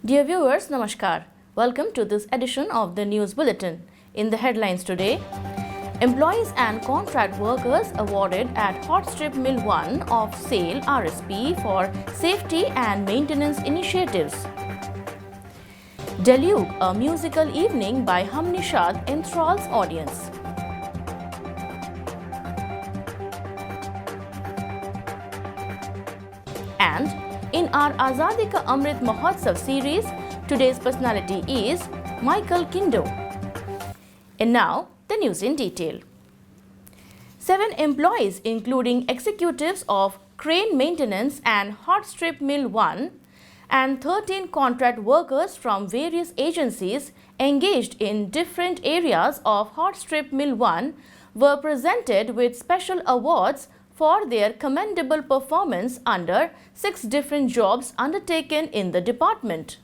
Dear viewers, Namaskar. Welcome to this edition of the News Bulletin. In the headlines today, employees and contract workers awarded at Hot Strip Mill 1 of SAIL RSP for safety and maintenance initiatives. Deluge, a musical evening by Hum Nishad enthralls audience. And in our Azadi Ka Amrit Mahotsav series, today's personality is Michael Kindo. And now, the news in detail. 7 employees, including executives of Crane Maintenance and Hot Strip Mill 1, and 13 contract workers from various agencies engaged in different areas of Hot Strip Mill 1 were presented with special awards for their commendable performance under 6 different jobs undertaken in the department.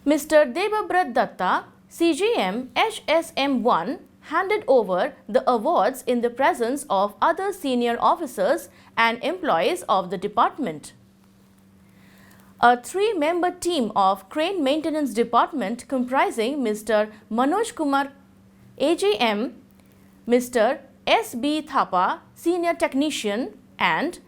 Mr. Debabrat Datta, CGM HSM1, handed over the awards in the presence of other senior officers and employees of the department. A 3-member team of Crane Maintenance Department comprising Mr. Manoj Kumar, AGM, Mr. S.B. Thapa, Senior Technician, and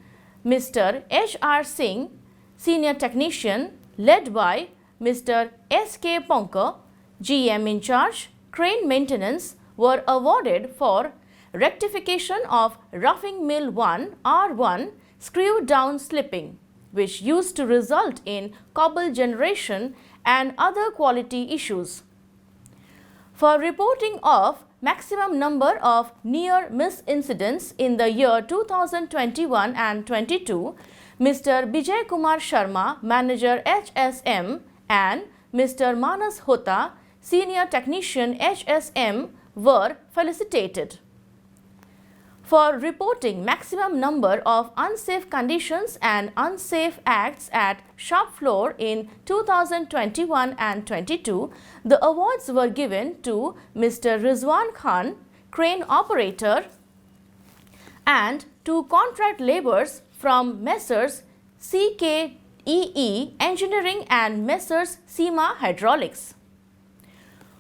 Mr. H.R. Singh, Senior Technician, led by Mr. S.K. Ponka, GM in charge, Crane Maintenance, were awarded for rectification of Roughing Mill 1 R1 screw down slipping, which used to result in cobble generation and other quality issues. For reporting of maximum number of near miss incidents in the year 2021 and 22, Mr. Bijay Kumar Sharma, Manager HSM, and Mr. Manas Hota, Senior Technician HSM, were felicitated. For reporting maximum number of unsafe conditions and unsafe acts at shop floor in 2021 and 22, the awards were given to Mr. Rizwan Khan, Crane Operator, and to contract labourers from Messrs. CKEE Engineering and Messrs. SEMA Hydraulics.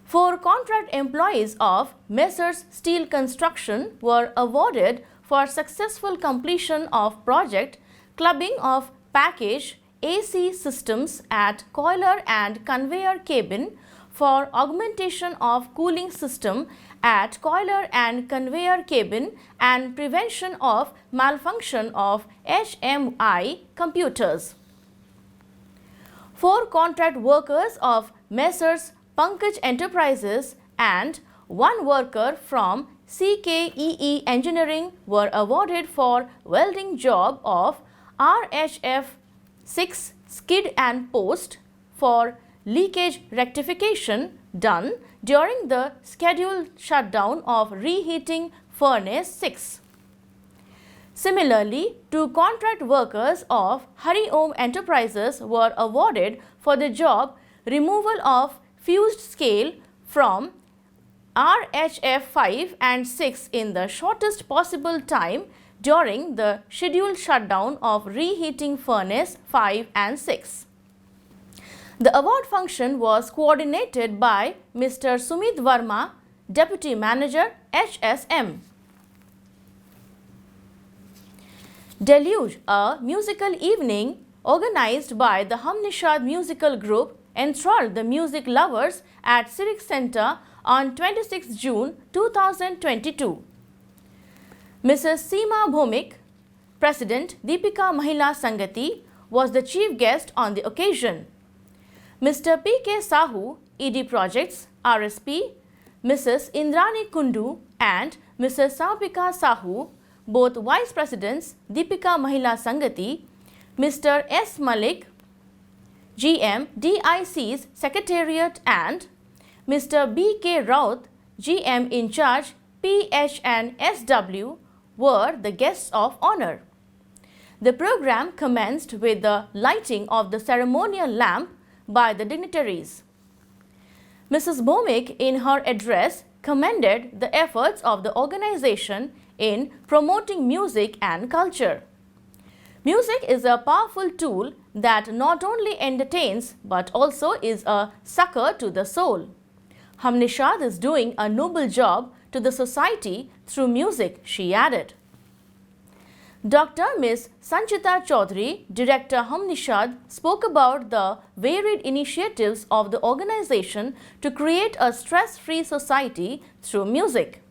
4 contract employees of Messrs. Steel Construction were awarded for successful completion of project clubbing of package AC systems at coiler and conveyor cabin for augmentation of cooling system at coiler and conveyor cabin and prevention of malfunction of HMI computers. 4 contract workers of Messrs. Pankaj Enterprises and 1 worker from CKEE Engineering were awarded for welding job of RHF 6 skid and post for leakage rectification done during the scheduled shutdown of reheating furnace 6. Similarly, 2 contract workers of Hari Om Enterprises were awarded for the job removal of fused scale from RHF 5 and 6 in the shortest possible time during the scheduled shutdown of reheating furnace 5 and 6. The award function was coordinated by Mr. Sumit Verma, Deputy Manager, HSM. Deluge, a musical evening organized by the Hum Nishad musical group, enthralled the music lovers at Civic Center on 26 June 2022. Mrs. Seema Bhomik, President Deepika Mahila Sangati, was the chief guest on the occasion. Mr. P.K. Sahu, ED Projects, RSP, Mrs. Indrani Kundu and Mrs. Saupika Sahu, both Vice Presidents, Deepika Mahila Sangati, Mr. S. Malik, GM DIC's Secretariat, and Mr. B.K. Raut, GM in charge PH and SW, were the guests of honor. The program commenced with the lighting of the ceremonial lamp by the dignitaries. Mrs. Bhomik, in her address, commended the efforts of the organization in promoting music and culture. Music is a powerful tool that not only entertains but also is a succor to the soul. Hum Nishad is doing a noble job to the society through music, she added. Dr. Ms. Sanchita Chaudhary, Director Hum Nishad, spoke about the varied initiatives of the organization to create a stress-free society through music.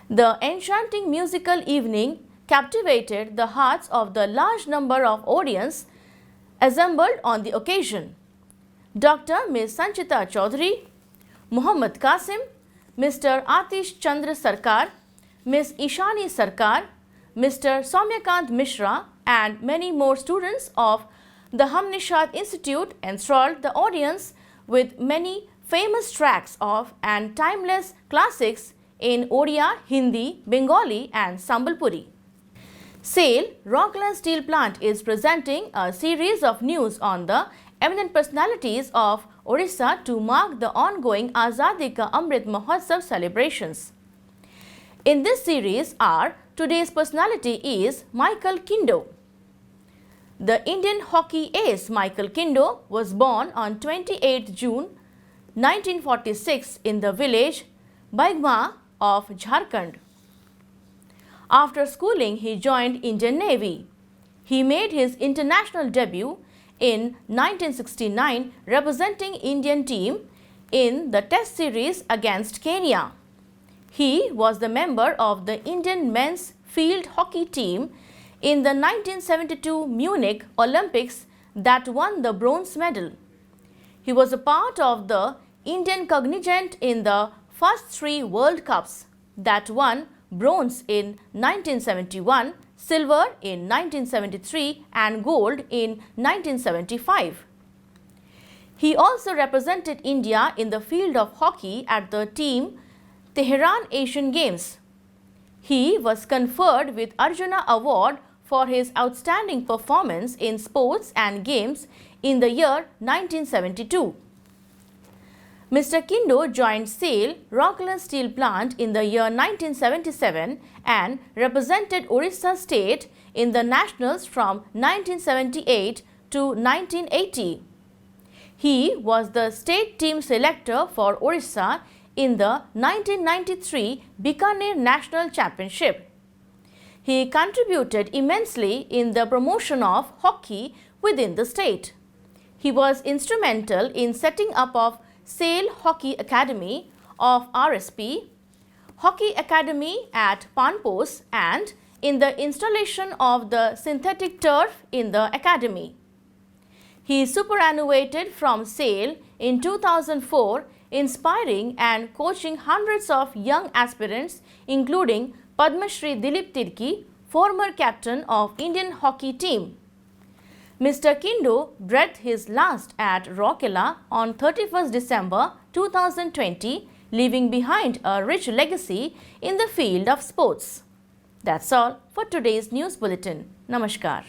The enchanting musical evening captivated the hearts of the large number of audience assembled on the occasion. Dr. Ms. Sanchita Chaudhary, Muhammad Qasim, Mr. Atish Chandra Sarkar, Ms. Ishani Sarkar, Mr. Soumyakant Mishra and many more students of the Hum Nishad Institute enthralled the audience with many famous tracks of and timeless classics in Odia, Hindi, Bengali and Sambalpuri. SAIL, Rourkela Steel Plant is presenting a series of news on the eminent personalities of Odisha to mark the ongoing Azadi Ka Amrit Mahotsav celebrations. In this series, our today's personality is Michael Kindo. The Indian hockey ace Michael Kindo was born on 28 June 1946 in the village Baigma of Jharkhand. After schooling, he joined Indian Navy. He made his international debut in 1969 representing Indian team in the Test series against Kenya. He was the member of the Indian men's field hockey team in the 1972 Munich Olympics that won the bronze medal. He was a part of the Indian contingent in the first 3 World Cups that won bronze in 1971, silver in 1973 and gold in 1975. He also represented India in the field of hockey at the Team Tehran Asian Games. He was conferred with Arjuna Award for his outstanding performance in sports and games in the year 1972. Mr. Kindo joined SAIL, Rourkela Steel Plant in the year 1977 and represented Orissa State in the Nationals from 1978 to 1980. He was the state team selector for Orissa in the 1993 Bikaner National Championship. He contributed immensely in the promotion of hockey within the state. He was instrumental in setting up of SAIL Hockey Academy of RSP, Hockey Academy at Panpos and in the installation of the synthetic turf in the academy. He superannuated from SAIL in 2004, inspiring and coaching hundreds of young aspirants including Padma Shri Dilip Tirki, former captain of Indian hockey team. Mr. Kindo breathed his last at Rourkela on 31st December 2020, leaving behind a rich legacy in the field of sports. That's all for today's news bulletin. Namaskar.